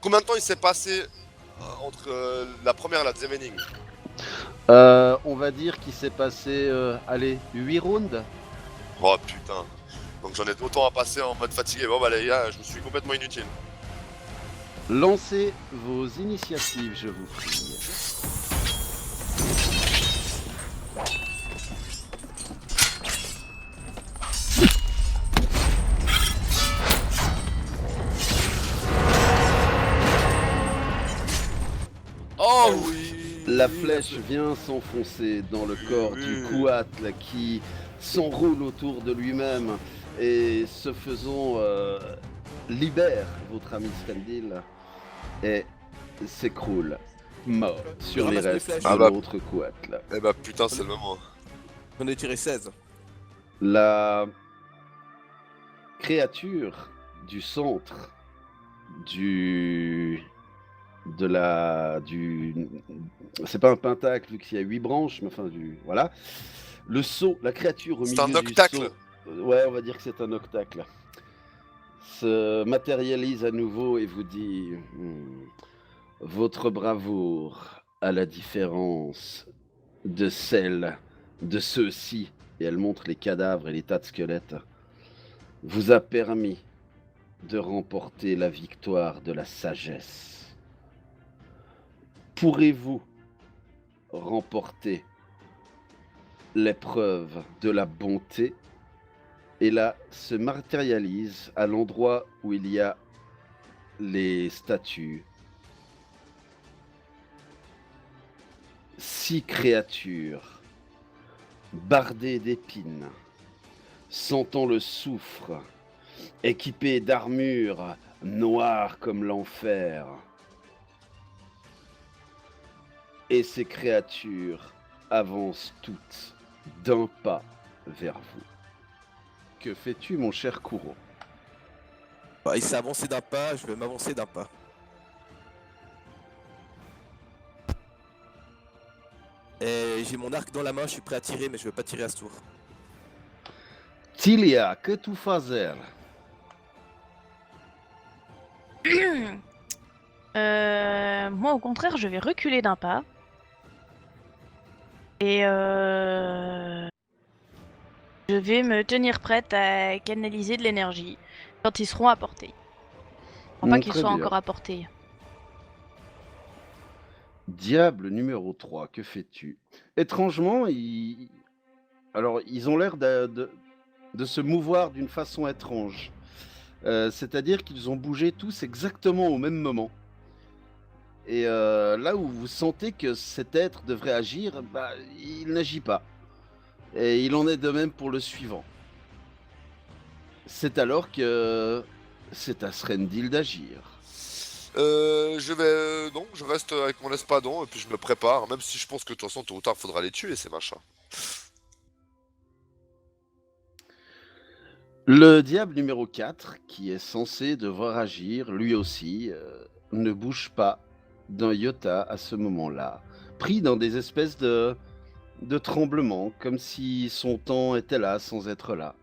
Combien de temps il s'est passé entre la première et la deuxième énigme? On va dire qu'il s'est passé, allez, 8 rounds. Oh putain. Donc j'en ai autant à passer en mode fatigué. Bon bah les gars, je me suis complètement inutile. Lancez vos initiatives, je vous prie. Oh oui. La flèche vient s'enfoncer dans le corps du Couatl qui s'enroule autour de lui-même et ce faisant libère votre ami Sfendil et s'écroule mort Je sur les ramasse mes restes flèches. de Ah bah. l'autre Couatl. Eh bah putain, c'est le moment. J'en ai tiré 16. La créature du centre du c'est pas un pentacle vu qu'il y a 8 branches, mais enfin voilà. Le seau, la créature au C'est un milieu du octacle. seau, ouais, on va dire que c'est un octacle, se matérialise à nouveau et vous dit votre bravoure, à la différence de celle de ceux-ci, et elle montre les cadavres et les tas de squelettes, vous a permis de remporter la victoire de la sagesse. Pourrez-vous remporter l'épreuve de la bonté? Et là, se matérialise à l'endroit où il y a les statues 6 créatures bardées d'épines, sentant le soufre, équipées d'armures noires comme l'enfer. Et ces créatures avancent toutes d'un pas vers vous. Que fais-tu, mon cher Kuro? Bah, il s'est avancé d'un pas, je vais m'avancer d'un pas. Et j'ai mon arc dans la main, je suis prêt à tirer, mais je veux pas tirer à ce tour. Tilia, que tu faisais? Moi, au contraire, je vais reculer d'un pas. Et je vais me tenir prête à canaliser de l'énergie quand ils seront à portée. Enfin, pas qu'ils Très soient bien. encore à portée. Diable numéro 3, que fais-tu? Étrangement, alors, ils ont l'air de se mouvoir d'une façon étrange. C'est-à-dire qu'ils ont bougé tous exactement au même moment. Et là où vous sentez que cet être devrait agir, bah, il n'agit pas. Et il en est de même pour le suivant. C'est alors que c'est à Srendil d'agir. Je vais. Non, je reste avec mon espadon et puis je me prépare. Même si je pense que de toute façon, tôt ou tard, faudra les tuer, ces machins. Le diable numéro 4, qui est censé devoir agir, lui aussi, ne bouge pas d'un iota à ce moment-là, pris dans des espèces de tremblements, comme si son temps était là sans être là.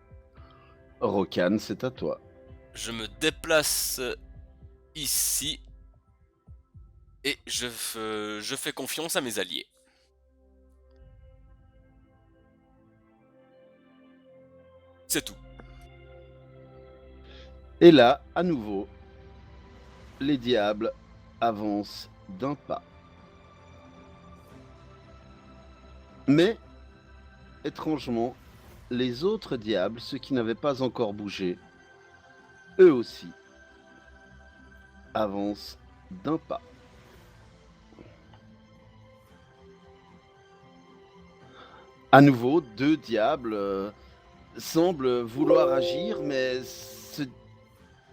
Rokan, c'est à toi. Je me déplace ici et je fais confiance à mes alliés. C'est tout. Et là, à nouveau, les diables avancent d'un pas. Mais, étrangement, les autres diables, ceux qui n'avaient pas encore bougé, eux aussi, avancent d'un pas. À nouveau, 2 diables semblent vouloir agir, mais se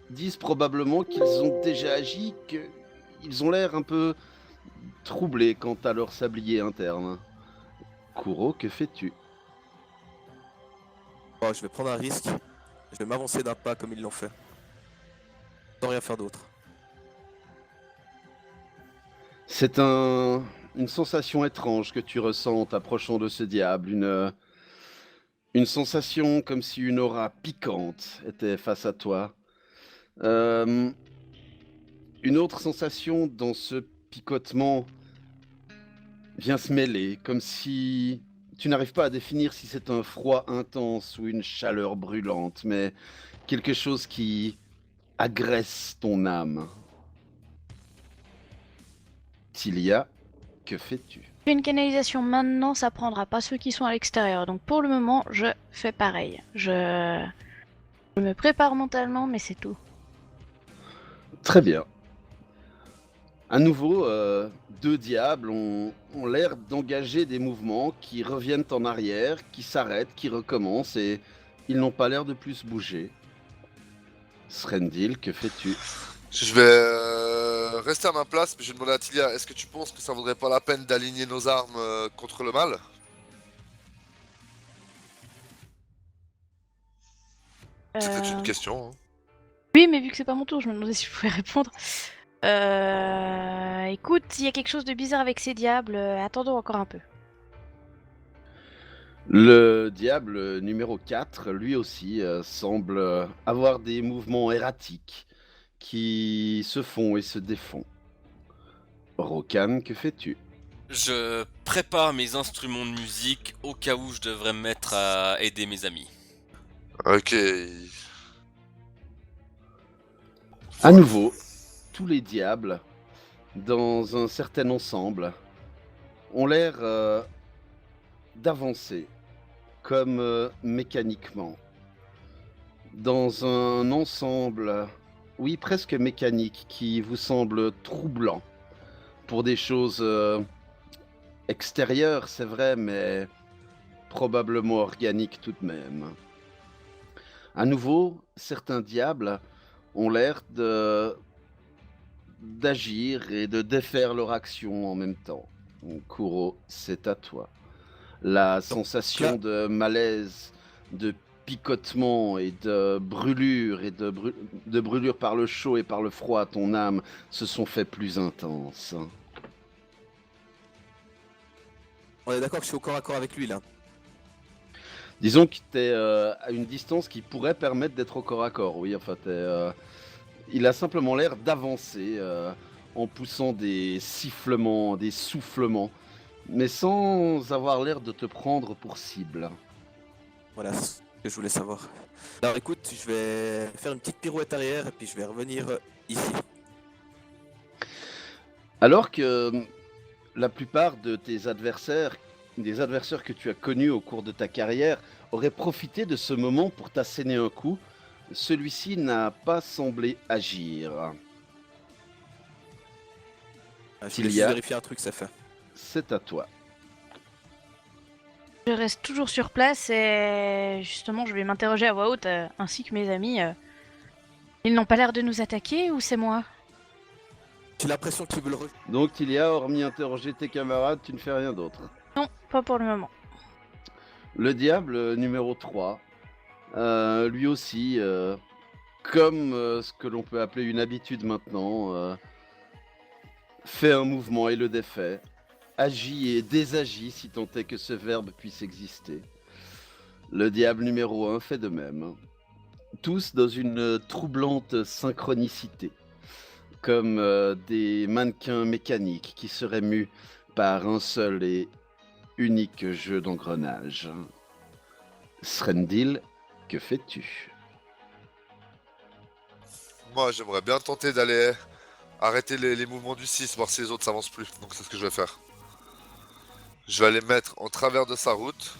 disent probablement qu'ils ont déjà agi, qu'ils ont l'air un peu troublés quant à leur sablier interne. Kuro, que fais-tu? Oh, je vais prendre un risque, je vais m'avancer d'un pas comme ils l'ont fait. Sans rien faire d'autre. C'est une sensation étrange que tu ressens en t'approchant de ce diable, une sensation comme si une aura piquante était face à toi. Une autre sensation dans ce picotement vient se mêler, comme si tu n'arrives pas à définir si c'est un froid intense ou une chaleur brûlante, mais quelque chose qui agresse ton âme. Tilia, que fais-tu? Fais une canalisation maintenant, ça prendra pas ceux qui sont à l'extérieur. Donc pour le moment, je fais pareil. Je me prépare mentalement, mais c'est tout. Très bien. À nouveau, deux diables ont l'air d'engager des mouvements qui reviennent en arrière, qui s'arrêtent, qui recommencent, et ils n'ont pas l'air de plus bouger. Srendil, que fais-tu? Je vais rester à ma place, mais je vais demander à Tilia, est-ce que tu penses que ça vaudrait pas la peine d'aligner nos armes contre le mal? C'était une Euh, question. Hein. Oui, mais vu que c'est pas mon tour, je me demandais si je pouvais répondre. Écoute, il y a quelque chose de bizarre avec ces diables. Attendons encore un peu. Le diable numéro 4, lui aussi, semble avoir des mouvements erratiques qui se font et se défont. Rokan, que fais-tu? Je prépare mes instruments de musique au cas où je devrais me mettre à aider mes amis. Ok. À nouveau, tous les diables, dans un certain ensemble, ont l'air d'avancer, comme mécaniquement, dans un ensemble, oui, presque mécanique, qui vous semble troublant pour des choses extérieures, c'est vrai, mais probablement organiques tout de même. À nouveau, certains diables ont l'air d'agir et de défaire leur action en même temps. Kuro, c'est à toi. La sensation là- de malaise, de picotement et de brûlure de brûlure par le chaud et par le froid à ton âme se sont fait plus intenses. On est d'accord que je suis au corps à corps avec lui là. Disons que tu es à une distance qui pourrait permettre d'être au corps à corps, oui, enfin il a simplement l'air d'avancer en poussant des sifflements, des soufflements, mais sans avoir l'air de te prendre pour cible. Voilà ce que je voulais savoir. Alors écoute, je vais faire une petite pirouette arrière et puis je vais revenir ici. Alors que la plupart de tes adversaires, des adversaires que tu as connus au cours de ta carrière, auraient profité de ce moment pour t'asséner un coup, celui-ci n'a pas semblé agir. Je voulais Tilia. juste vérifier un truc, ça fait. C'est à toi. Je reste toujours sur place et justement, je vais m'interroger à voix haute, ainsi que mes amis. Ils n'ont pas l'air de nous attaquer ou c'est moi? J'ai l'impression qu'il veut le Donc Tilia, hormis interroger tes camarades, tu ne fais rien d'autre. Non, pas pour le moment. Le diable numéro 3, lui aussi, comme ce que l'on peut appeler une habitude maintenant, fait un mouvement et le défait, agit et désagit si tant est que ce verbe puisse exister. Le diable numéro 1 fait de même. Tous dans une troublante synchronicité, comme des mannequins mécaniques qui seraient mus par un seul et unique jeu d'engrenage. Srendil, que fais-tu? Moi, j'aimerais bien tenter d'aller arrêter les mouvements du 6, voir si les autres s'avancent plus. Donc c'est ce que je vais faire. Je vais aller mettre en travers de sa route.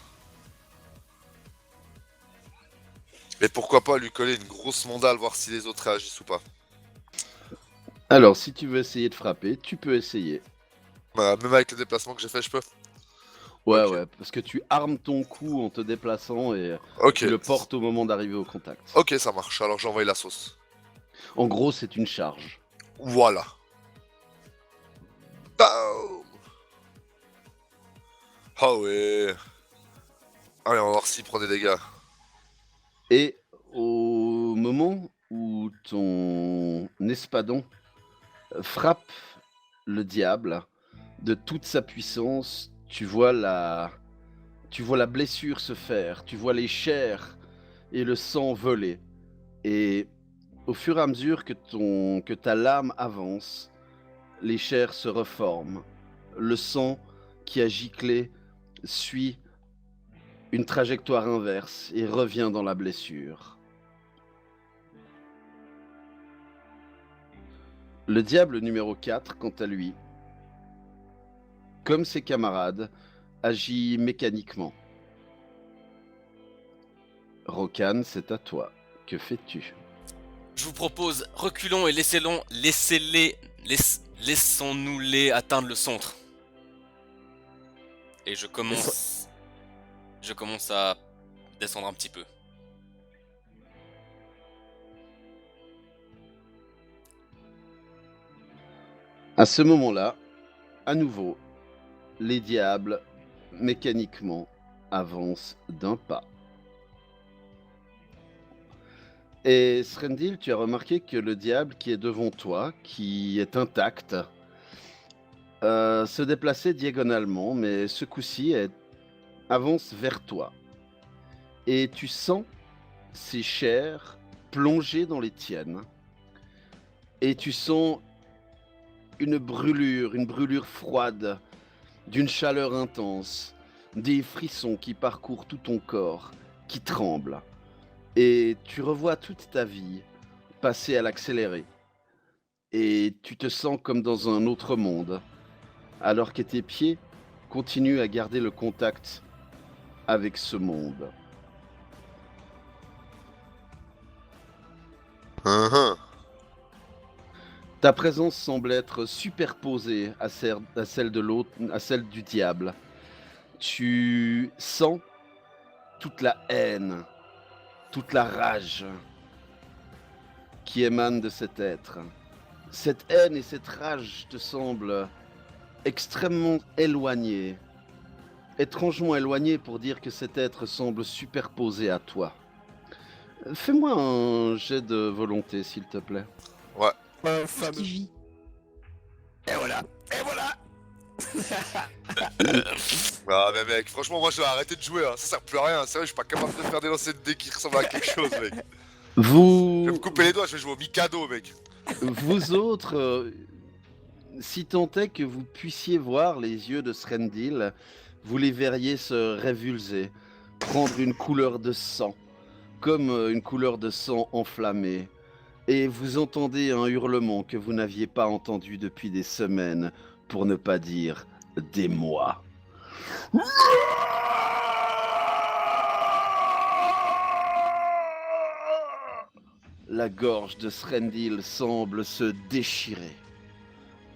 Et pourquoi pas lui coller une grosse mandale, voir si les autres réagissent ou pas. Alors, si tu veux essayer de frapper, tu peux essayer. Bah, même avec le déplacement que j'ai fait, je peux. Ouais, Ok. ouais, parce que tu armes ton coup en te déplaçant et Ok. tu le portes au moment d'arriver au contact. Ok, ça marche. Alors j'envoie la sauce. En gros, c'est une charge. Voilà. Boum. Ah ouais. Allez, on va voir s'il prend des dégâts. Et au moment où ton espadon frappe le diable de toute sa puissance, tu vois la blessure se faire, tu vois les chairs et le sang voler. Et au fur et à mesure que ta lame avance, les chairs se reforment. Le sang qui a giclé suit une trajectoire inverse et revient dans la blessure. Le diable numéro 4, quant à lui, comme ses camarades, agit mécaniquement. Rokan, c'est à toi. Que fais-tu? Je vous propose, reculons et laissons-nous-les atteindre le centre. Et je commence à descendre un petit peu. À ce moment-là, à nouveau, les diables, mécaniquement, avancent d'un pas. Et Srendil, tu as remarqué que le diable qui est devant toi, qui est intact, se déplaçait diagonalement, mais ce coup-ci avance vers toi. Et tu sens ses chairs plongées dans les tiennes. Et tu sens une brûlure froide, d'une chaleur intense, des frissons qui parcourent tout ton corps, qui tremblent. Et tu revois toute ta vie passer à l'accéléré. Et tu te sens comme dans un autre monde, alors que tes pieds continuent à garder le contact avec ce monde. Ta présence semble être superposée à celle de l'autre, à celle du diable. Tu sens toute la haine, toute la rage qui émane de cet être. Cette haine et cette rage te semblent extrêmement éloignées, étrangement éloignées pour dire que cet être semble superposé à toi. Fais-moi un jet de volonté, s'il te plaît. Ouais. Fameux. Vit. Et voilà. Et voilà. Ah mais mec, franchement moi je vais arrêter de jouer, hein. Ça sert plus à rien, sérieux je suis pas capable de faire des lancers de dés qui ressemblent à quelque chose mec. Je vais me Vous, couper les doigts, je vais jouer au Mikado mec. vous autres, si tant est que vous puissiez voir les yeux de Srendil, vous les verriez se révulser, prendre une couleur de sang, comme une couleur de sang enflammé. Et vous entendez un hurlement que vous n'aviez pas entendu depuis des semaines, pour ne pas dire des mois. La gorge de Srendil semble se déchirer,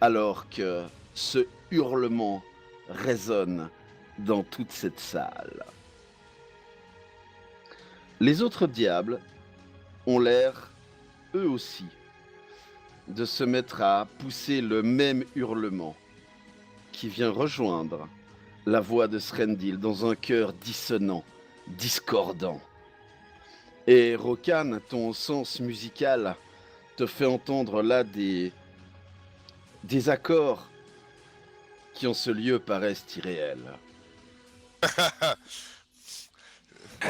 alors que ce hurlement résonne dans toute cette salle. Les autres diables ont l'air, eux aussi, de se mettre à pousser le même hurlement qui vient rejoindre la voix de Srendil dans un chœur dissonant, discordant. Et Rokan, ton sens musical te fait entendre là des accords qui en ce lieu paraissent irréels.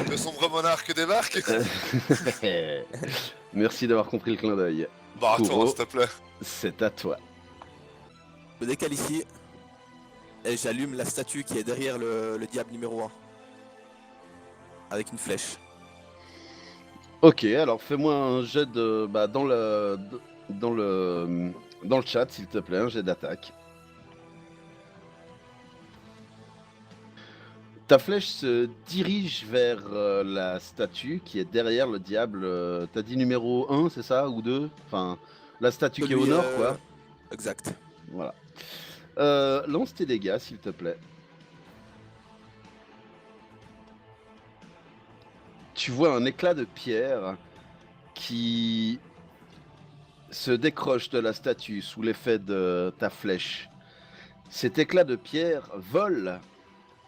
Le sombre monarque débarque. Merci d'avoir compris le clin d'œil. Bah attends Kuro, s'il te plaît. c'est à toi. Je me décale ici. Et j'allume la statue qui est derrière le diable numéro 1. Avec une flèche. Ok, alors fais-moi un jet de dans le chat s'il te plaît, un jet d'attaque. Ta flèche se dirige vers la statue qui est derrière le diable. T'as dit numéro 1, c'est ça? Ou 2? Enfin, la statue qui est au Celui, nord, quoi. Exact. Voilà. Lance tes dégâts, s'il te plaît. Tu vois un éclat de pierre qui se décroche de la statue sous l'effet de ta flèche. Cet éclat de pierre vole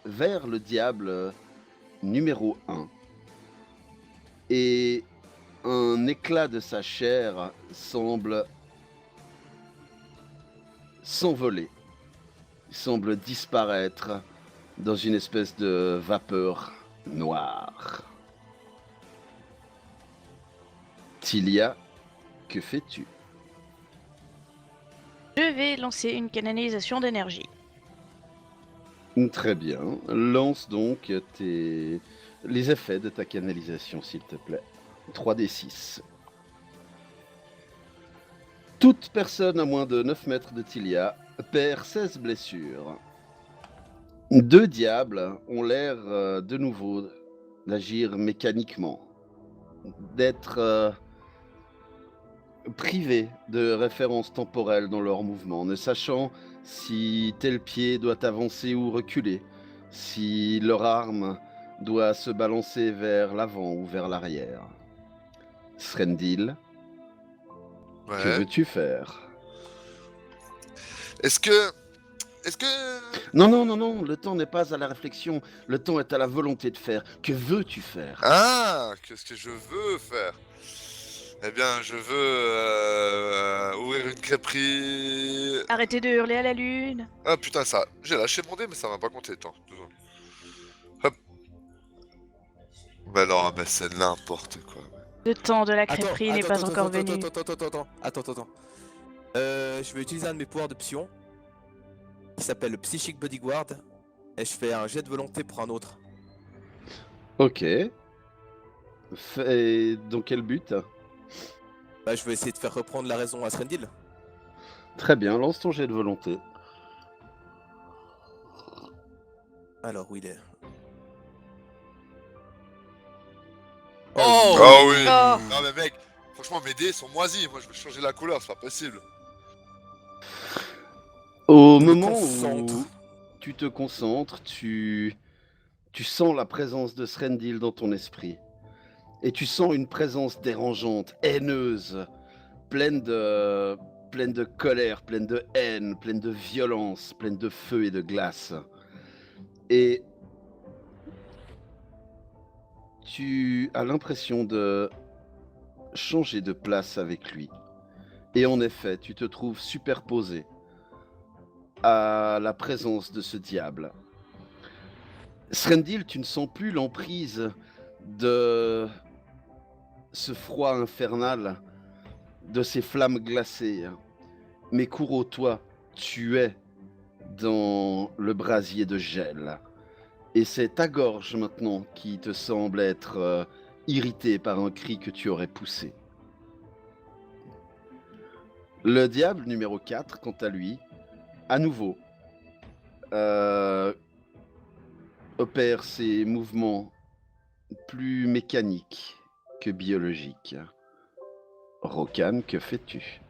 vers le diable numéro 1. Et un éclat de sa chair semble s'envoler. Il semble disparaître dans une espèce de vapeur noire. Tilia, que fais-tu? Je vais lancer une canalisation d'énergie. Très bien. Lance donc les effets de ta canalisation, s'il te plaît. 3d6. Toute personne à moins de 9 mètres de Tilia perd 16 blessures. 2 diables ont l'air de nouveau d'agir mécaniquement, d'être privés de références temporelles dans leurs mouvements, ne sachant si tel pied doit avancer ou reculer, si leur arme doit se balancer vers l'avant ou vers l'arrière. Srendil, que Ouais. veux-tu faire? Est-ce que... Non, non, non, non, le temps n'est pas à la réflexion, le temps est à la volonté de faire. Que veux-tu faire? Ah, qu'est-ce que je veux faire? Eh bien, je veux ouvrir une crêperie. Arrêtez de hurler à la lune. Ah putain, ça. J'ai lâché mon dé, mais ça m'a pas compté. Attends, 2 secondes. Hop. Mais non, mais c'est n'importe quoi. Le temps de la Attends, crêperie n'est pas encore venu. Attends. Je vais utiliser un de mes pouvoirs de pion qui s'appelle le Psychic Bodyguard et je fais un jet de volonté pour un autre. Ok. Dans quel but? Bah, je vais essayer de faire reprendre la raison à Srendil. Très bien, lance ton jet de volonté. Alors, où il est? Oh, Ah oui. Oh. Non mais mec, franchement mes dés sont moisis. Moi je vais changer la couleur, c'est pas possible. Au Je me moment concentre. où tu te concentres, tu sens la présence de Srendil dans ton esprit. Et tu sens une présence dérangeante, haineuse, pleine de colère, pleine de haine, pleine de violence, pleine de feu et de glace. Et tu as l'impression de changer de place avec lui. Et en effet, tu te trouves superposé à la présence de ce diable. Srendil, tu ne sens plus l'emprise de ce froid infernal, de ces flammes glacées. Mais Kuro, toi, tu es dans le brasier de gel. Et c'est ta gorge maintenant qui te semble être irritée par un cri que tu aurais poussé. Le diable numéro 4, quant à lui, à nouveau, opère ses mouvements plus mécaniques que biologiques. Rokan, que fais-tu?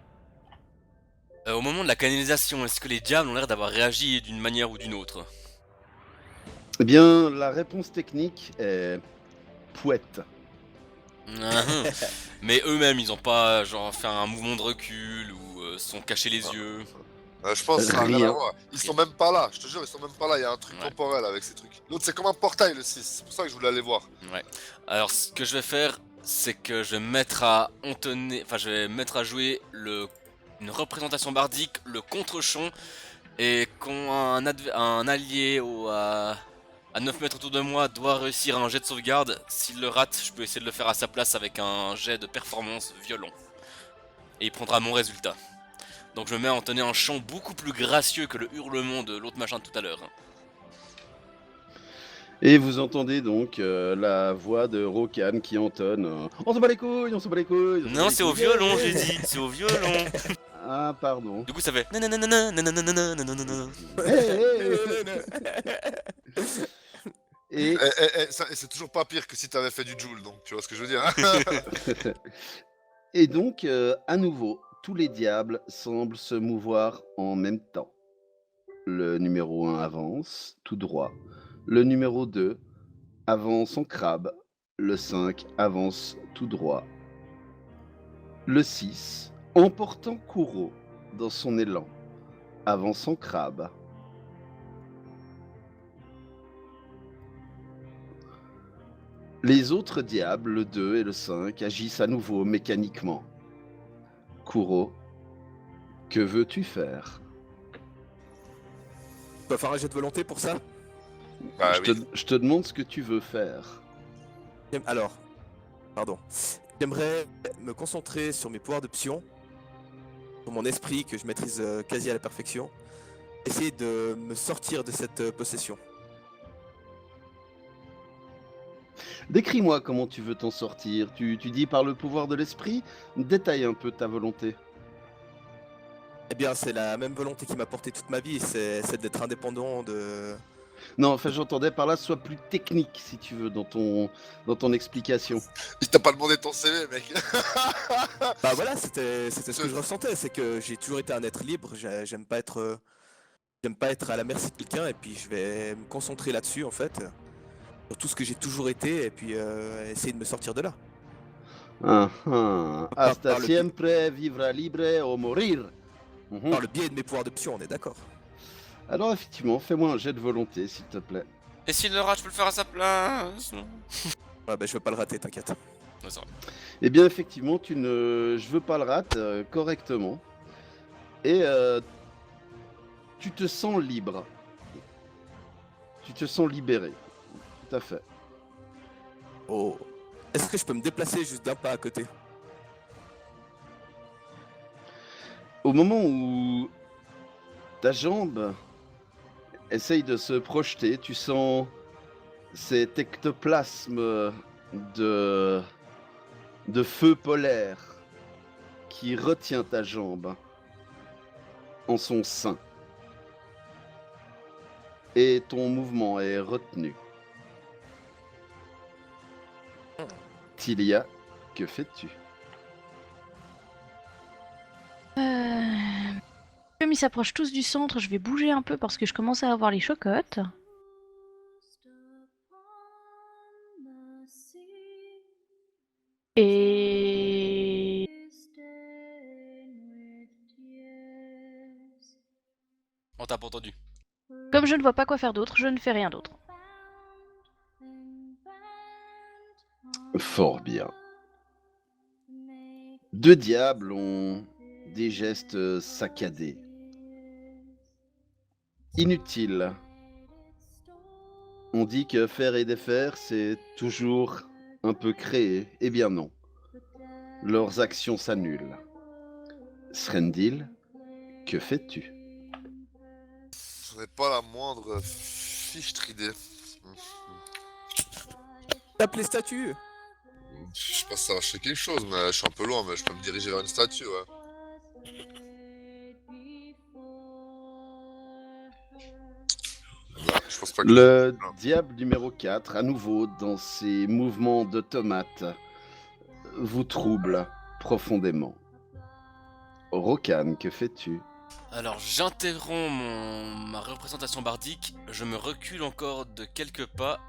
Au moment de la canalisation, est-ce que les diables ont l'air d'avoir réagi d'une manière ou d'une autre? Eh bien, la réponse technique est pouette. Mais eux-mêmes, ils ont pas genre fait un mouvement de recul ou se sont cachés les yeux. Je pense que ça a rien Rien. à voir. Ils sont même pas là, je te jure, ils sont même pas là. Il y a un truc Ouais. temporel avec ces trucs. L'autre c'est comme un portail le 6, c'est pour ça que je voulais aller voir. Ouais. Alors, ce que je vais faire, c'est que je vais mettre à entonner, enfin, je vais mettre à jouer une représentation bardique, le contre-chant, et quand un allié à 9 mètres autour de moi doit réussir un jet de sauvegarde, s'il le rate, je peux essayer de le faire à sa place avec un jet de performance violent. Et il prendra mon résultat. Donc je mets à entonner un chant beaucoup plus gracieux que le hurlement de l'autre machin de tout à l'heure. Et vous entendez donc la voix de Rokan qui entonne On se bat les couilles, on se bat les couilles. on se bat Non, les c'est au couilles, violon, yeah. j'ai dit, c'est au violon. Ah, pardon. Du coup, ça fait nananana, nananana, nananana. Hey, hey. Et C'est toujours pas pire que si t'avais fait du Joule, donc tu vois ce que je veux dire. Hein. Et donc, à nouveau, tous les diables semblent se mouvoir en même temps. Le numéro 1 avance tout droit. Le numéro 2 avance en crabe. Le 5 avance tout droit. Le 6, emportant Kuro dans son élan, avance en crabe. Les autres diables, le 2 et le 5, agissent à nouveau mécaniquement. Kuro, que veux-tu faire? Tu vas faire un jet de volonté pour ça? Bah oui. Je te demande ce que tu veux faire. Alors, pardon. J'aimerais me concentrer sur mes pouvoirs de pion, sur mon esprit que je maîtrise quasi à la perfection. Essayer de me sortir de cette possession. Décris-moi comment tu veux t'en sortir. Tu dis par le pouvoir de l'esprit? Détaille un peu ta volonté. Eh bien, c'est la même volonté qui m'a porté toute ma vie, c'est celle d'être indépendant de... Non, enfin, j'entendais par là, sois plus technique, si tu veux, dans ton explication. Il t'a pas demandé ton CV, mec. Bah voilà, c'était ce que je ressentais, c'est que j'ai toujours été un être libre, j'aime pas être à la merci de quelqu'un, et puis je vais me concentrer là-dessus, en fait, sur tout ce que j'ai toujours été, et puis essayer de me sortir de là. Hasta par le bi- siempre vivra libre o morir. Mhm. Par le biais de mes pouvoirs de pion, on est d'accord. Alors, effectivement, fais-moi un jet de volonté, s'il te plaît. Et s'il le rate, je peux le faire à sa place. Ouais, bah je vais pas le rater, t'inquiète. Ouais, ça va. Eh bien, effectivement, je veux pas le rate correctement. Et tu te sens libre. Tu te sens libéré. Tout à fait. Oh. Est-ce que je peux me déplacer juste d'un pas à côté? Au moment où ta jambe essaye de se projeter, tu sens cet ectoplasme de, de feu polaire qui retient ta jambe en son sein. Et ton mouvement est retenu. Tilia, que fais-tu? Comme ils s'approchent tous du centre, je vais bouger un peu parce que je commence à avoir les chocottes. Et... On t'a pas entendu. Comme je ne vois pas quoi faire d'autre, je ne fais rien d'autre. Fort bien. Deux diables ont des gestes saccadés. Inutiles. On dit que faire et défaire, c'est toujours un peu créer. Eh bien non. Leurs actions s'annulent. Srendil, que fais-tu? Ce n'est pas la moindre fichtre idée. Tape les statues! Je sais pas si ça va acheter quelque chose, mais je suis un peu loin, mais je peux me diriger vers une statue, ouais. Non, je pense pas que Le diable numéro 4, à nouveau dans ses mouvements d'automate, vous trouble profondément. Rokan, que fais-tu? Alors j'interromps ma représentation bardique, je me recule encore de quelques pas,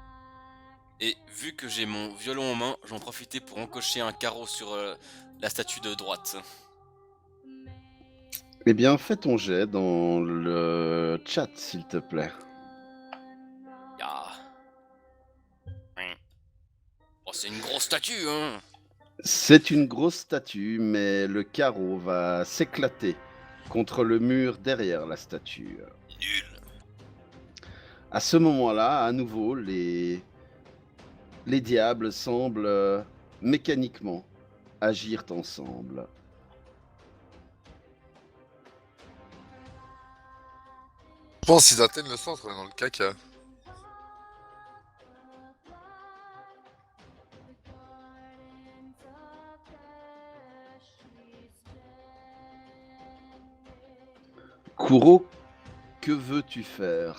et vu que j'ai mon violon en main, j'en profite pour encocher un carreau sur la statue de droite. Eh bien, fais ton jet dans le chat, s'il te plaît. Ah. Oh, c'est une grosse statue, hein. C'est une grosse statue, mais le carreau va s'éclater contre le mur derrière la statue. Nul. À ce moment-là, à nouveau, les diables semblent mécaniquement agir ensemble. Je pense qu'ils atteignent le centre, on est dans le caca. Kuro, que veux-tu faire?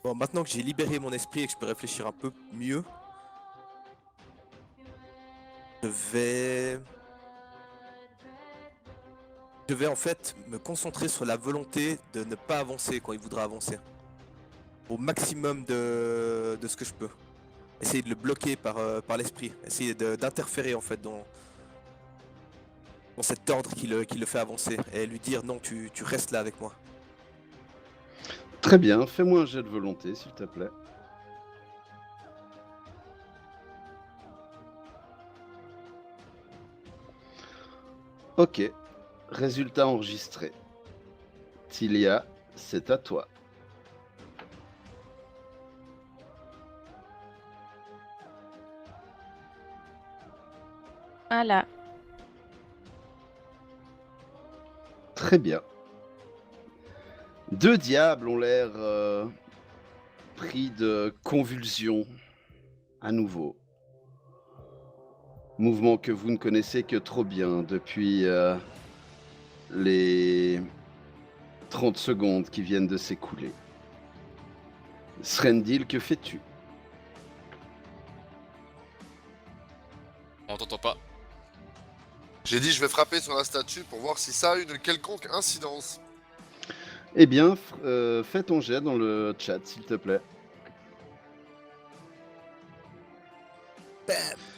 Bon, maintenant que j'ai libéré mon esprit et que je peux réfléchir un peu mieux, je vais... Je vais en fait me concentrer sur la volonté de ne pas avancer quand il voudra avancer. Au maximum de ce que je peux. Essayer de le bloquer par l'esprit. Essayer d'interférer en fait dans cet ordre qui le fait avancer. Et lui dire non, tu restes là avec moi. Très bien, fais-moi un jet de volonté, s'il te plaît. Ok, résultat enregistré. Tilia, c'est à toi. Voilà. Très bien. 2 diables ont l'air pris de convulsions à nouveau. Mouvement que vous ne connaissez que trop bien depuis les 30 secondes qui viennent de s'écouler. Srendil, que fais-tu? On t'entend pas. J'ai dit je vais frapper sur la statue pour voir si ça a une quelconque incidence. Eh bien, fais ton jet dans le chat, s'il te plaît.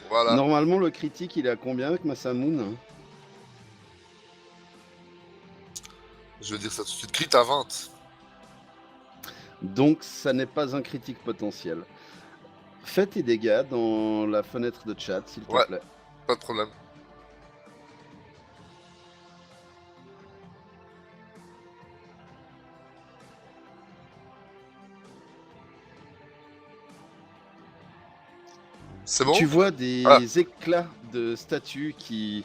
Voilà. Normalement, le critique, il est à combien avec Masamoun? Je veux dire ça tout de suite. Crit à 20. Donc, ça n'est pas un critique potentiel. Fais tes dégâts dans la fenêtre de chat, s'il te Ouais. plaît. Pas de problème. C'est bon? Tu vois des Ah. éclats de statues qui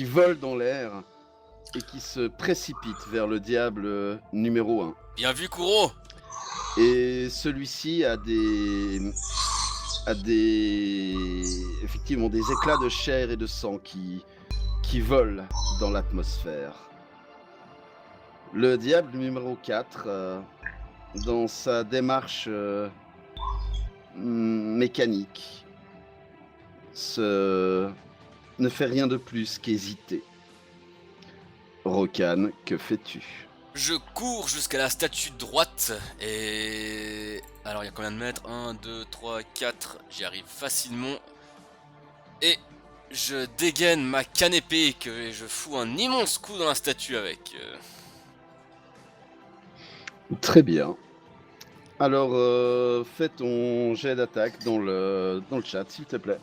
volent dans l'air et qui se précipitent vers le diable numéro 1. Bien vu, Kuro. Et celui-ci a effectivement des éclats de chair et de sang qui volent dans l'atmosphère. Le diable numéro 4, dans sa démarche mécanique, ne fait rien de plus qu'hésiter. Rokan, que fais-tu? Je cours jusqu'à la statue droite et... Alors il y a combien de mètres? 1, 2, 3, 4... J'y arrive facilement. Et je dégaine ma canne épée et je fous un immense coup dans la statue avec. Très bien. Alors, fais ton jet d'attaque dans le chat, s'il te plaît.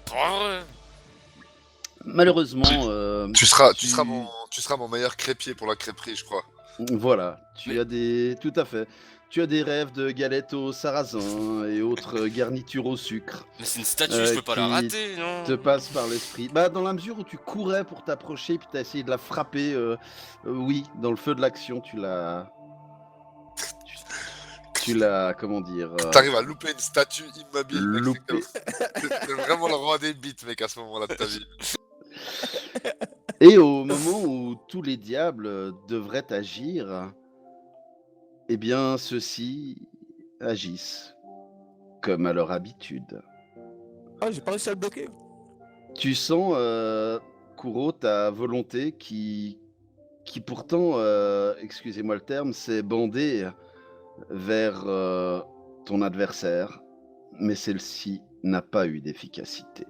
Brrr. Malheureusement, Tu seras mon meilleur crépier pour la crêperie, je crois. Voilà, Mais- tout à fait. Tu as des rêves de galettes au sarrasin et autres garnitures au sucre Mais c'est une statue, je peux pas la qui rater, non? te passent par l'esprit. Bah, dans la mesure où tu courais pour t'approcher puis t'as essayé de la frapper, oui, dans le feu de l'action, tu l'as, comment dire, T'arrives à louper une statue immobile, mec. loupé. C'est vraiment le roi des bites, mec, à ce moment-là de ta vie. Et au moment où tous les diables devraient agir, eh bien, ceux-ci agissent comme à leur habitude. Ah, j'ai pas réussi à le bloquer. Tu sens, Kuro, ta volonté qui pourtant, excusez-moi le terme, s'est bandée vers ton adversaire, mais celle-ci n'a pas eu d'efficacité.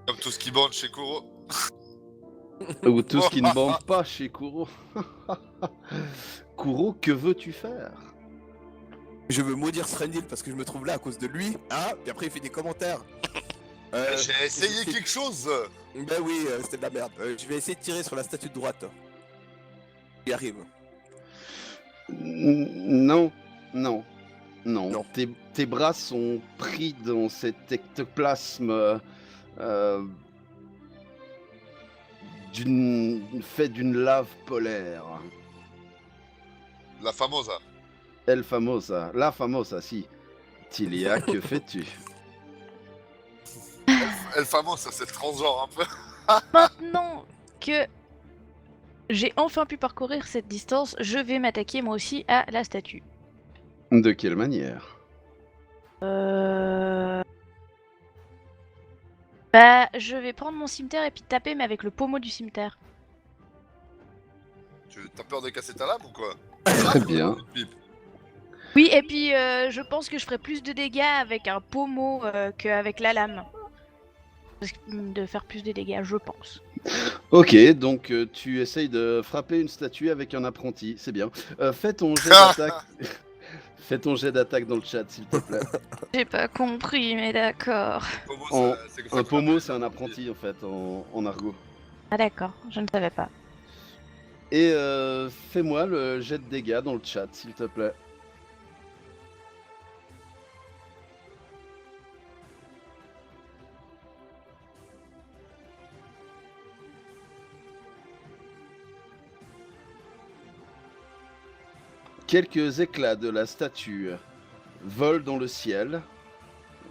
Comme tout ce qui bande chez Kuro. Ou tout ce qui ne bande pas chez Kuro. Kuro, que veux-tu faire? Je veux maudire Srendil parce que je me trouve là à cause de lui, hein. Puis après il fait des commentaires. J'ai essayé c'est- quelque chose. Ben oui, c'était de la merde. Je vais essayer de tirer sur la statue de droite. Il arrive. Non, non, non. Non. Tes bras sont pris dans cet ectoplasme fait d'une lave polaire. La famosa. El famosa, la famosa, si. Tilia, que fais-tu? El famosa, c'est le transgenre un peu. Maintenant que j'ai enfin pu parcourir cette distance, je vais m'attaquer moi aussi à la statue. De quelle manière? Bah, je vais prendre mon cimetière et puis taper, mais avec le pommeau du cimetière. T'as peur de casser ta lame ou quoi? Très bien. Oui, et puis je pense que je ferai plus de dégâts avec un pommeau qu'avec la lame. De faire plus de dégâts, je pense. Ok, donc tu essayes de frapper une statue avec un apprenti, c'est bien. Fais ton jet d'attaque. Fais ton jet d'attaque dans le chat, s'il te plaît. J'ai pas compris, mais d'accord. En- C'est comme ça Un qu'on pommeau, appelle c'est un les apprenti en fait, en argot. Ah d'accord, je ne savais pas. Et fais-moi le jet de dégâts dans le chat, s'il te plaît. quelques éclats de la statue volent dans le ciel,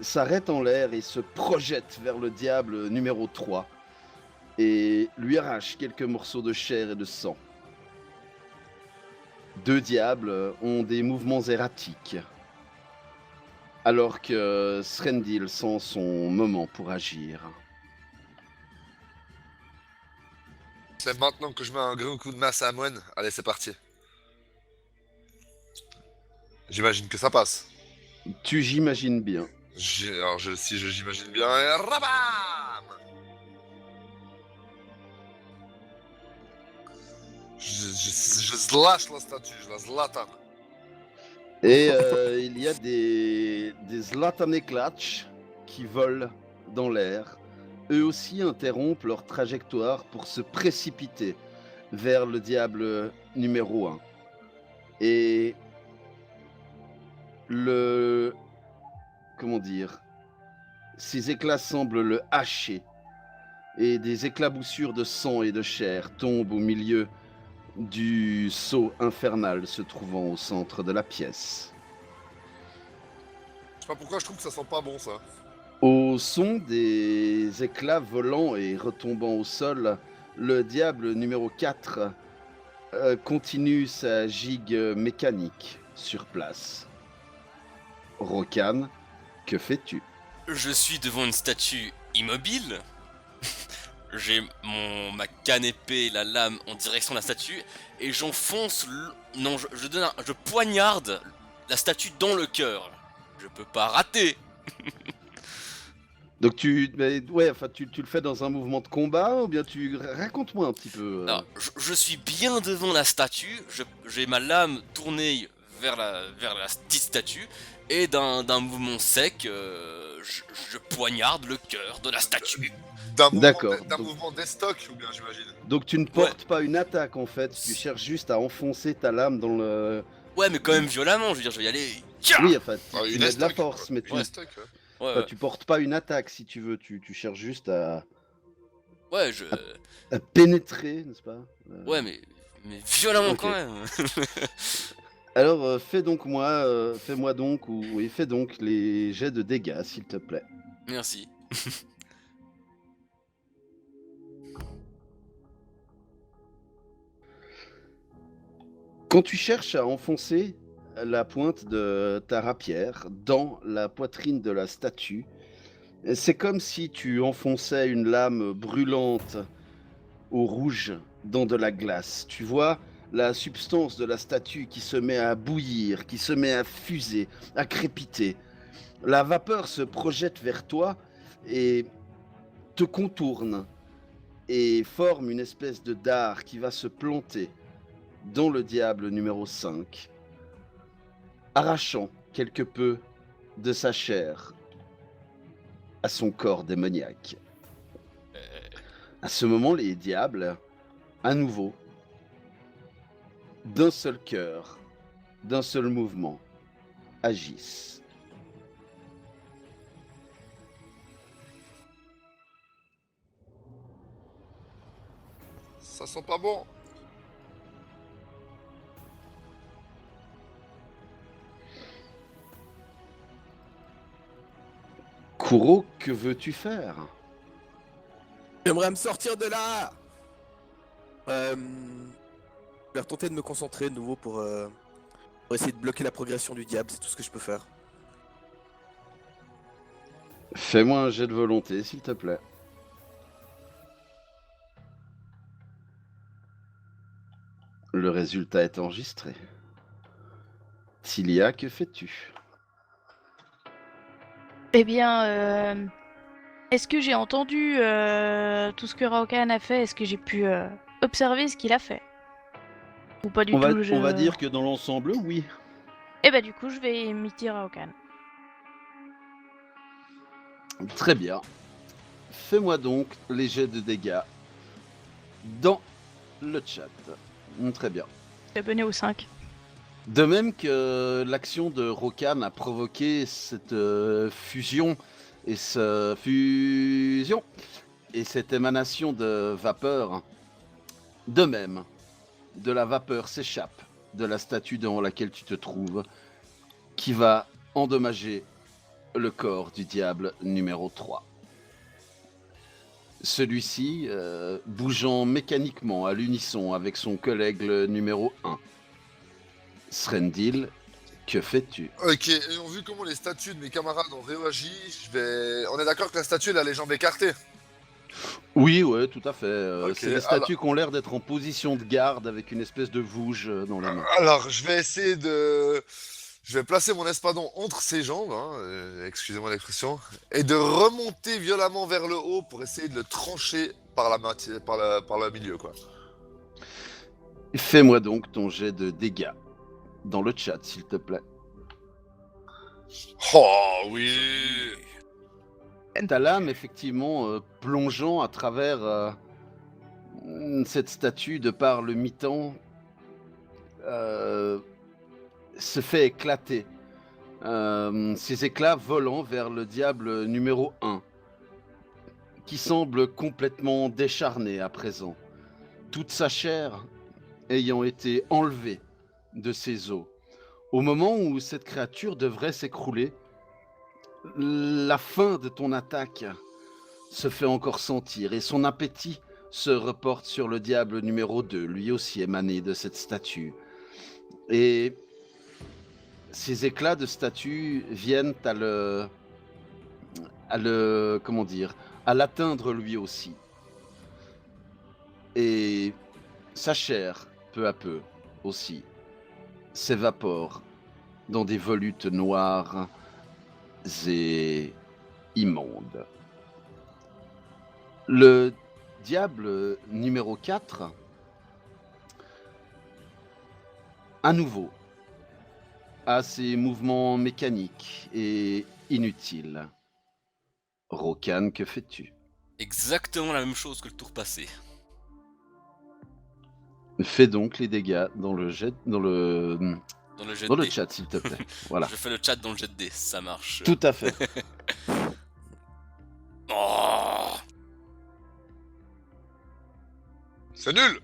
s'arrêtent en l'air et se projettent vers le diable numéro 3 et lui arrachent quelques morceaux de chair et de sang. Deux diables ont des mouvements erratiques, alors que Srendil sent son moment pour agir. C'est maintenant que je mets un grand coup de masse à Amwen. Allez, c'est parti. J'imagine que ça passe. Tu j'imagines bien. Alors, si j'imagine bien, et rabam! Je slash la statue, je la zlatan. Et il y a des Zlataneklach qui volent dans l'air. Eux aussi interrompent leur trajectoire pour se précipiter vers le diable numéro 1. Et comment dire, ces éclats semblent le hacher. Et des éclaboussures de sang et de chair tombent au milieu du seau infernal se trouvant au centre de la pièce. Je sais pas pourquoi je trouve que ça sent pas bon ça. Au son des éclats volants et retombant au sol, le diable numéro 4 continue sa gigue mécanique sur place. Rokan, que fais-tu? Je suis devant une statue immobile. J'ai ma canne épée, la lame en direction de la statue et j'enfonce non, je poignarde la statue dans le cœur. Je peux pas rater. Donc tu le fais dans un mouvement de combat ou bien raconte-moi un petit peu. Alors, je suis bien devant la statue, j'ai ma lame tournée vers la petite statue et d'un mouvement sec, je poignarde le cœur de la statue. D'accord. D'un mouvement d'estoc ou bien j'imagine. Donc tu ne portes pas une attaque en fait, tu cherches juste à enfoncer ta lame dans le... Ouais, mais quand même violemment, je veux dire, je vais y aller. Oui, enfin, tu Une mets de la estoc, force, quoi. mais tu, Ouais, estoc, ouais. Ouais, enfin, tu portes pas une attaque si tu veux, tu cherches juste à ouais, pénétrer, n'est-ce pas? ouais, mais violemment Ok. quand même. Alors fais donc fais donc les jets de dégâts s'il te plaît. Merci. Quand tu cherches à enfoncer la pointe de ta rapière dans la poitrine de la statue, c'est comme si tu enfonçais une lame brûlante au rouge dans de la glace. Tu vois la substance de la statue qui se met à bouillir, qui se met à fuser, à crépiter. La vapeur se projette vers toi et te contourne et forme une espèce de dard qui va se planter dans le diable numéro 5, arrachant quelque peu de sa chair à son corps démoniaque. À ce moment, les diables, à nouveau, d'un seul cœur, d'un seul mouvement, agissent. Ça sent pas bon. Kuro, que veux-tu faire? J'aimerais me sortir de là. Je vais retenter de me concentrer de nouveau pour essayer de bloquer la progression du diable, c'est tout ce que je peux faire. Fais-moi un jet de volonté, s'il te plaît. Le résultat est enregistré. Tilia, que fais-tu? Eh bien, est-ce que j'ai entendu tout ce que Raokan a fait? Est-ce que j'ai pu observer ce qu'il a fait? Ou pas du On tout va dire que dans l'ensemble, oui. Eh bah du coup, je vais imiter Raokan. Très bien. Fais-moi donc les jets de dégâts dans le chat. Très bien. Abonné au 5. De même que l'action de Rokan a provoqué cette fusion et cette émanation de vapeur, de même, de la vapeur s'échappe de la statue devant laquelle tu te trouves, qui va endommager le corps du diable numéro 3. Celui-ci, bougeant mécaniquement à l'unisson avec son collègue le numéro 1. Srendil, que fais-tu? Ok, ayant vu comment les statues de mes camarades ont réagi, on est d'accord que la statue elle a les jambes écartées. Oui, ouais, tout à fait. Ok, C'est des statues qui ont l'air d'être en position de garde avec une espèce de vouge dans les mains. Alors, je vais essayer de... Je vais placer mon espadon entre ses jambes, hein, excusez-moi l'expression, et de remonter violemment vers le haut pour essayer de le trancher par le milieu, quoi. Fais-moi donc ton jet de dégâts dans le chat, s'il te plaît. Oh oui. Ta lame, effectivement, plongeant à travers cette statue de par le mi-temps, se fait éclater. Ces éclats volant vers le diable numéro 1, qui semble complètement décharné à présent, toute sa chair ayant été enlevée de ses os. Au moment où cette créature devrait s'écrouler, la fin de ton attaque se fait encore sentir et son appétit se reporte sur le diable numéro 2, lui aussi émané de cette statue. Et ces éclats de statue viennent à l'atteindre lui aussi. Et sa chair, peu à peu aussi, s'évapore dans des volutes noires et immondes. Le diable numéro 4, à nouveau, a ses mouvements mécaniques et inutiles. Rokan, que fais-tu? Exactement la même chose que le tour passé. Fais donc les dégâts dans le jet, Dans le jet dans de le dés. chat, s'il te plaît. Voilà, Je fais le chat dans le jet de dés, ça marche. tout à fait. Oh C'est nul.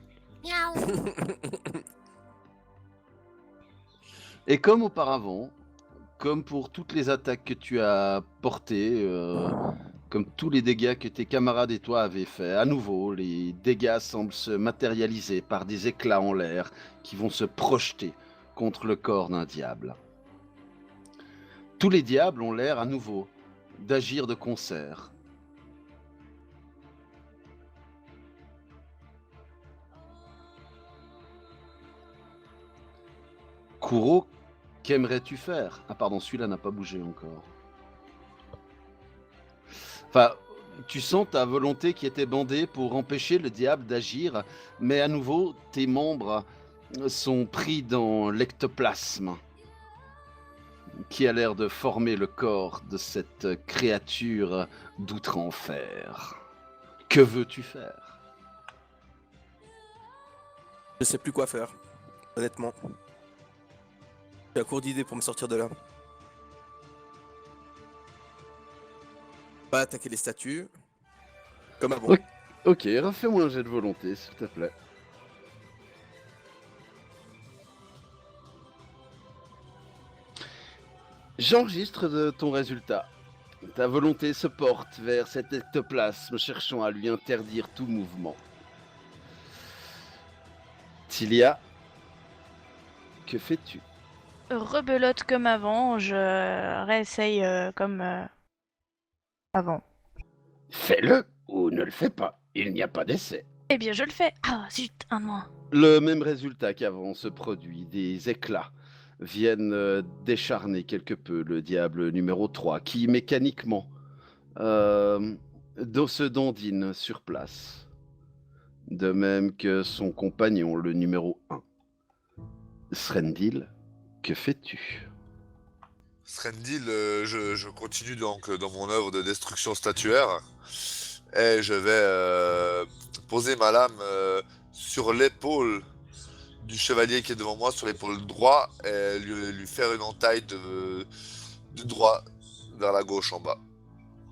Et comme auparavant, comme pour toutes les attaques que tu as portées, comme tous les dégâts que tes camarades et toi avaient fait, à nouveau, les dégâts semblent se matérialiser par des éclats en l'air qui vont se projeter contre le corps d'un diable. Tous les diables ont l'air à nouveau d'agir de concert. Kuro, qu'aimerais-tu faire? Ah pardon, celui-là n'a pas bougé encore. Enfin, tu sens ta volonté qui était bandée pour empêcher le diable d'agir, mais à nouveau, tes membres sont pris dans l'ectoplasme qui a l'air de former le corps de cette créature d'outre-enfer. Que veux-tu faire? Je sais plus quoi faire, honnêtement. J'ai à court d'idées pour me sortir de là. Pas attaquer les statues. Comme avant. Ok. Ok, refais-moi un jet de volonté, s'il te plaît. J'enregistre de ton résultat. Ta volonté se porte vers cet ectoplasme, cherchant à lui interdire tout mouvement. Tilia, que fais-tu? Rebelote comme avant, je réessaye comme avant. Fais-le ou ne le fais pas. Il n'y a pas d'essai. Eh bien, je le fais. Ah, zut, un de moins. Le même résultat qu'avant se produit. Des éclats viennent décharner quelque peu le diable numéro 3, qui mécaniquement se dandine sur place. De même que son compagnon, le numéro 1. Srendil, que fais-tu? Srendil, je continue donc dans mon œuvre de destruction statuaire et je vais poser ma lame sur l'épaule du chevalier qui est devant moi, sur l'épaule droite, et lui faire une entaille de droit vers la gauche en bas,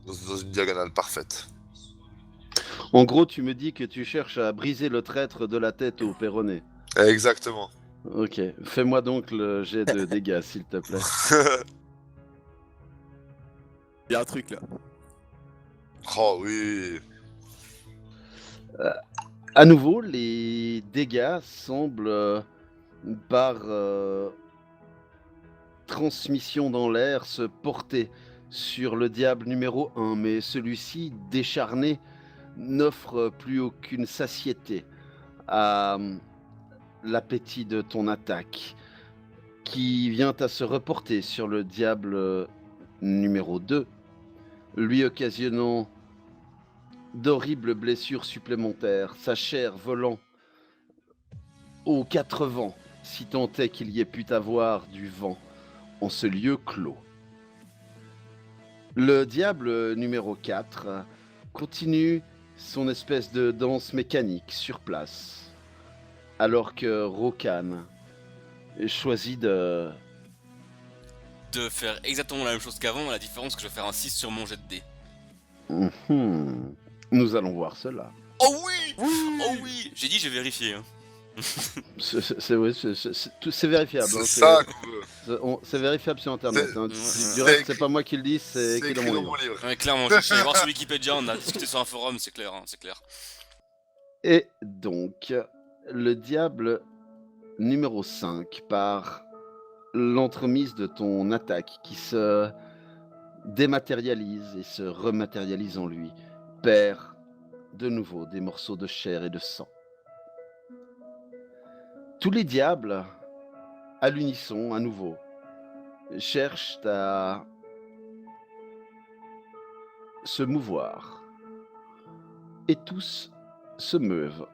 dans une diagonale parfaite. En gros, tu me dis que tu cherches à briser le traître de la tête au péroné. Exactement. Ok, fais-moi donc le jet de dégâts, s'il te plaît. Il y a un truc là. Oh oui. À nouveau, les dégâts semblent, par transmission dans l'air, se porter sur le diable numéro 1, mais celui-ci, décharné, n'offre plus aucune satiété à l'appétit de ton attaque, qui vient à se reporter sur le diable numéro 2, lui occasionnant d'horribles blessures supplémentaires, sa chair volant aux quatre vents, si tant est qu'il y ait pu avoir du vent en ce lieu clos. Le diable numéro 4 continue son espèce de danse mécanique sur place, alors que Rokan choisit de... De faire exactement la même chose qu'avant, la différence que je vais faire un 6 sur mon jet de dés. Nous allons voir cela. Oh oui. Oh oui. J'ai dit, j'ai vérifié. Hein. C'est vérifiable. C'est hein, ça qu'on veut. c'est vérifiable sur internet. C'est- hein. c'est Du reste, écrit- c'est pas moi qui le dis, c'est C'est écrit dans écrit mon dans livre. mon livre. Ouais, clairement, je suis allé voir sur Wikipédia, on a discuté sur un forum, c'est clair, hein, c'est clair. Et donc, le diable numéro 5, par l'entremise de ton attaque qui se dématérialise et se rematérialise en lui, perd de nouveau des morceaux de chair et de sang. Tous les diables, à l'unisson, à nouveau, cherchent à se mouvoir. Et tous se meuvent.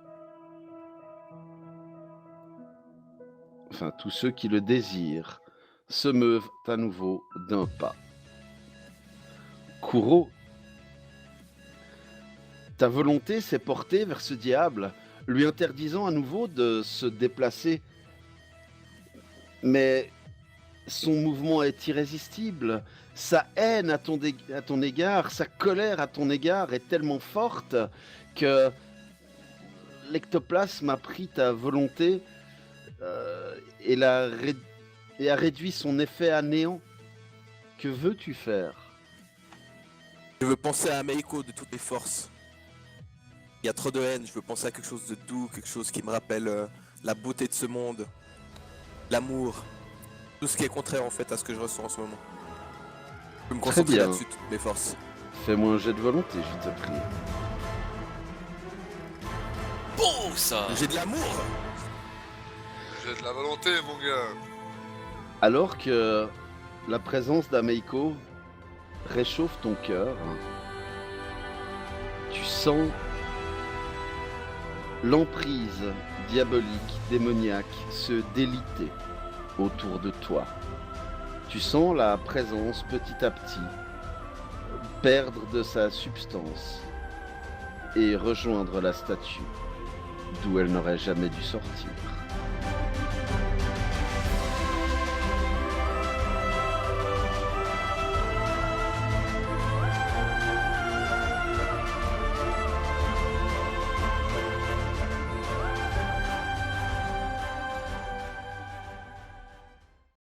Enfin, tous ceux qui le désirent se meuvent à nouveau d'un pas. Kuro, ta volonté s'est portée vers ce diable, lui interdisant à nouveau de se déplacer. Mais son mouvement est irrésistible. Sa haine à ton égard, sa colère à ton égard est tellement forte que l'ectoplasme a pris ta volonté et a réduit son effet à néant. Que veux-tu faire? Je veux penser à Meiko de toutes mes forces. Il y a trop de haine, je veux penser à quelque chose de doux, quelque chose qui me rappelle la beauté de ce monde, l'amour, tout ce qui est contraire en fait à ce que je ressens en ce moment. Je peux me Très concentrer bien. là-dessus, toutes mes forces. Fais-moi un jet de volonté, je te prie. Beau ça. J'ai de l'amour. J'ai de la volonté, mon gars. Alors que la présence d'Ameiko réchauffe ton cœur, tu sens l'emprise diabolique, démoniaque se déliter autour de toi. Tu sens la présence petit à petit perdre de sa substance et rejoindre la statue d'où elle n'aurait jamais dû sortir.